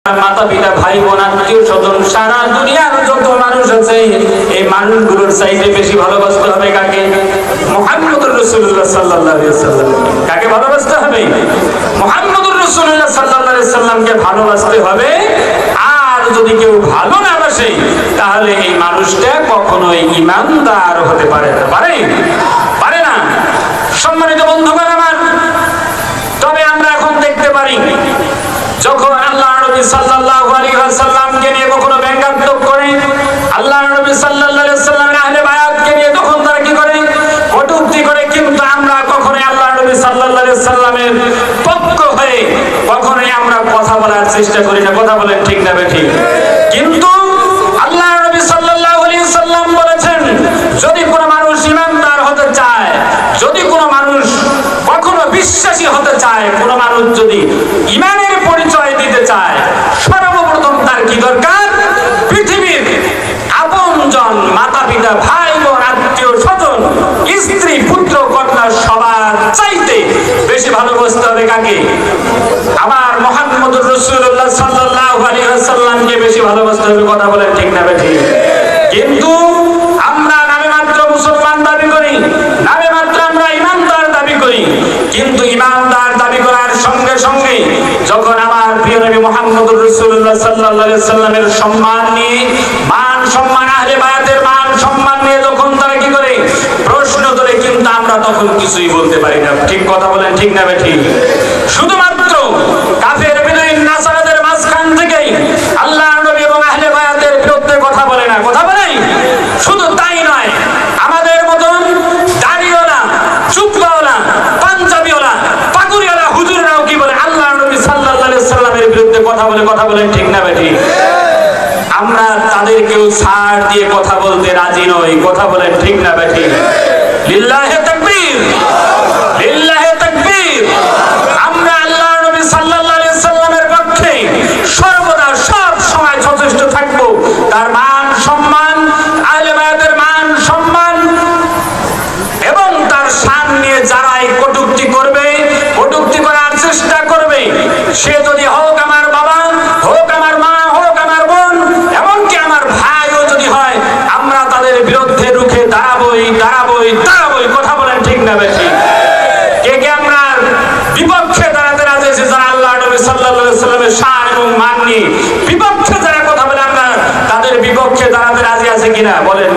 মাতা পিতা ভাই বোন আত্মীয় স্বজন সারা দুনিয়ার যত মানুষ আছে এই মানুষগুলোর চাইতে বেশি ভালোবাসতে হবে কাকে? মুহাম্মদুর রাসূলুল্লাহ সাল্লাল্লাহু আলাইহি ওয়াসাল্লাম। কাকে ভালোবাসতে হবে? মুহাম্মদুর রাসূলুল্লাহ সাল্লাল্লাহু আলাইহি ওয়াসাল্লামকে ভালোবাসতে হবে। আর যদি কেউ ভালো না বাসে তাহলে এই মানুষটা কখনোই ঈমানদার হতে পারে না। পারে না। সম্মানিত বন্ধুগণ আমার, তবে আমরা এখন দেখতে পারি যখন আল্লাহ নবী সাল্লাল্লাহু আলাইহি ওয়াসাল্লামকে নিয়ে কখনো ব্যঙ্গাত্মক করে, আল্লাহ নবী সাল্লাল্লাহু আলাইহি ওয়াসাল্লামের আহলে বায়াতকে নিয়ে তখন তারা কি করে? কটূক্তি করে। কিন্তু আমরা কখনোই আল্লাহ নবী সাল্লাল্লাহু আলাইহি ওয়াসাল্লামের পক্ষ হয়ে কখনোই আমরা কথা বলার চেষ্টা করি না। কথা বলেন ঠিক না বেঠিক? কিন্তু আল্লাহ নবী সাল্লাল্লাহু আলাইহি ওয়াসাল্লাম বলেছেন, যদি কোনো মানুষ ঈমানদার হতে চায়, যদি কোনো মানুষ কখনো বিশ্বাসী হতে চায়, কোনো মানুষ যদি ঈমানের পরিচয় দিতে চায়, সর্বপ্রথম তার কি দরকার? পৃথিবীর আপনজন, মাতা পিতা ভাই বোন আত্মীয় স্বজন স্ত্রী পুত্র কন্যা সবার চাইতে বেশি ভালোবাসতে হবে কাকে? আমার মুহাম্মদুর রাসূলুল্লাহ সাল্লাল্লাহু আলাইহি ওয়াসাল্লামকে বেশি ভালোবাসতে হবে। কথা বলেন ঠিক না বেঠিক? কিন্তু আমরা নামে মাত্র মুসলমান দাবি করি, নামে মাত্র আমরা ঈমানদার দাবি করি, কিন্তু ঈমানদার দাবি করার সঙ্গে সঙ্গে যখন আমার প্রিয় নবী মুহাম্মদুর রাসূলুল্লাহ সাল্লাল্লাহু আলাইহি ওয়াসাল্লামের সম্মান নিয়ে, মান সম্মান আহলে বায়াতের মান সম্মান নিয়ে যখন তারা কি করে প্রশ্ন তোলে, কিন্তু আমরা তখন কিছুই বলতে পারি না। ঠিক কথা বলেন ঠিক না বেঠিক? শুধুমাত্র কাফের বিদঈন নাসারাদের মাঝখান থেকেই আল্লাহ নবী এবং আহলে বায়াতের বিরুদ্ধে কথা বলে না। কথা বলে শুধু তাই নয়, আমাদের মতন দাড়িওয়ালা, চুপলাওয়ালা, পাঞ্জাবিওয়ালা, পাগুড়িওয়ালা হুজুররাও কি বলে? আল্লাহ নবী সাল্লাল্লাহু আলাইহি ওয়াসাল্লামের বিরুদ্ধে কথা বলে। কথা বলেন ঠিক না বেঠিক? আমরা তাদেরকেও ছাড় দিয়ে কথা বলতে রাজি নই। কথা বলেন ঠিক না বেঠিক? লিল্লাহি তাকবীর, লিল্লাহি তাকবীর। আমরা আল্লাহ নবী সাল্লাল্লাহু আলাইহি ওয়াসাল্লামের পক্ষে সর্বদা সব সময় সচেষ্ট থাকব। তার মান সম্মান, আহলে বায়াতের মান সম্মান এবং তার শান নিয়ে যারাই কটূক্তি করবে, কটূক্তি করার চেষ্টা করবে, সে যদি হোক আমার বাবা, হোক আমার মা, হোক আমার বোন, এমনকি আমার ভাইও যদি হয়, আমরা তাদের বিরুদ্ধে রুখে দাঁড়াবোই। কথা বলেন ঠিক না বেঠিক? কে কে আমরা বিপক্ষে দাঁড়াতে রাজি আছি? যারা আল্লাহ নবী সাল্লাল্লাহু আলাইহি ওয়াসাল্লামের শান এবং মান নিয়ে বিপক্ষে যারা কথা বলে, আমরা তাদের বিপক্ষে দাঁড়াতে রাজি আছি কিনা বলেন?